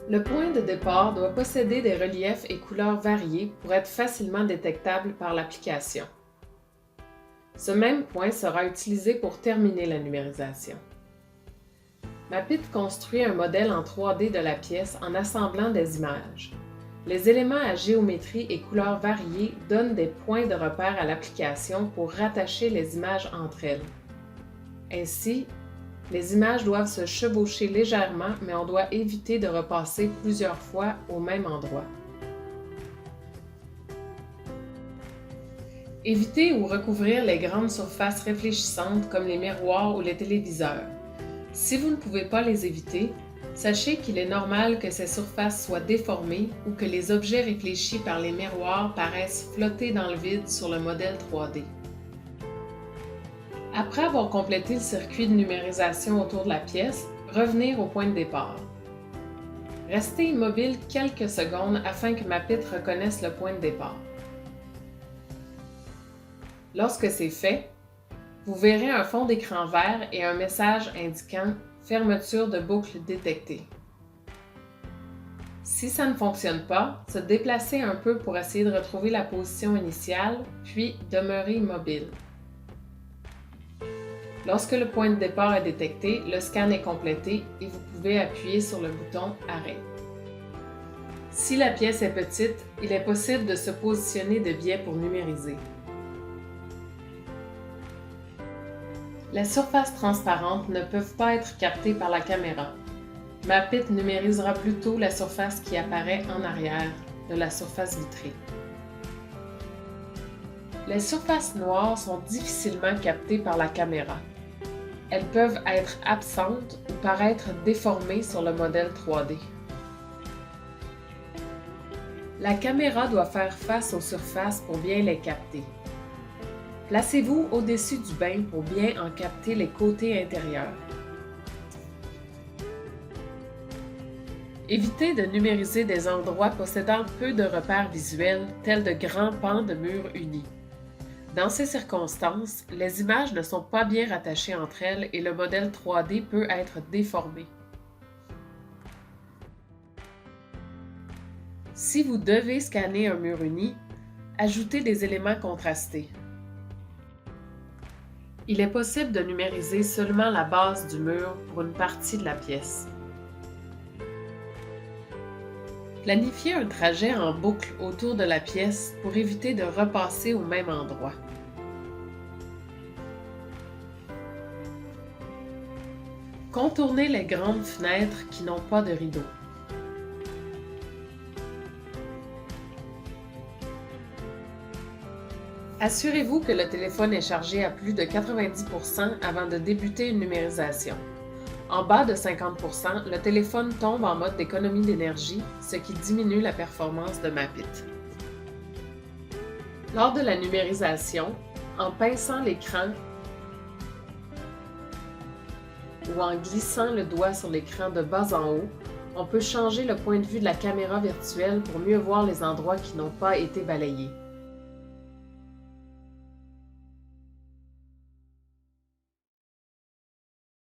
Le point de départ doit posséder des reliefs et couleurs variés pour être facilement détectable par l'application. Ce même point sera utilisé pour terminer la numérisation. Mapit construit un modèle en 3D de la pièce en assemblant des images. Les éléments à géométrie et couleurs variées donnent des points de repère à l'application pour rattacher les images entre elles. Ainsi, les images doivent se chevaucher légèrement, mais on doit éviter de repasser plusieurs fois au même endroit. Évitez ou recouvrir les grandes surfaces réfléchissantes comme les miroirs ou les téléviseurs. Si vous ne pouvez pas les éviter, sachez qu'il est normal que ces surfaces soient déformées ou que les objets réfléchis par les miroirs paraissent flotter dans le vide sur le modèle 3D. Après avoir complété le circuit de numérisation autour de la pièce, revenez au point de départ. Restez immobile quelques secondes afin que Mapit reconnaisse le point de départ. Lorsque c'est fait, vous verrez un fond d'écran vert et un message indiquant « Fermeture de boucle détectée ». Si ça ne fonctionne pas, se déplacez un peu pour essayer de retrouver la position initiale, puis demeurez immobile. Lorsque le point de départ est détecté, le scan est complété et vous pouvez appuyer sur le bouton « Arrêt ». Si la pièce est petite, il est possible de se positionner de biais pour numériser. Les surfaces transparentes ne peuvent pas être captées par la caméra. Mapit numérisera plutôt la surface qui apparaît en arrière de la surface vitrée. Les surfaces noires sont difficilement captées par la caméra. Elles peuvent être absentes ou paraître déformées sur le modèle 3D. La caméra doit faire face aux surfaces pour bien les capter. Placez-vous au-dessus du bain pour bien en capter les côtés intérieurs. Évitez de numériser des endroits possédant peu de repères visuels, tels de grands pans de murs unis. Dans ces circonstances, les images ne sont pas bien rattachées entre elles et le modèle 3D peut être déformé. Si vous devez scanner un mur uni, ajoutez des éléments contrastés. Il est possible de numériser seulement la base du mur pour une partie de la pièce. Planifiez un trajet en boucle autour de la pièce pour éviter de repasser au même endroit. Contournez les grandes fenêtres qui n'ont pas de rideaux. Assurez-vous que le téléphone est chargé à plus de 90% avant de débuter une numérisation. En bas de 50%, le téléphone tombe en mode d'économie d'énergie, ce qui diminue la performance de Mapit. Lors de la numérisation, en pinçant l'écran ou en glissant le doigt sur l'écran de bas en haut, on peut changer le point de vue de la caméra virtuelle pour mieux voir les endroits qui n'ont pas été balayés.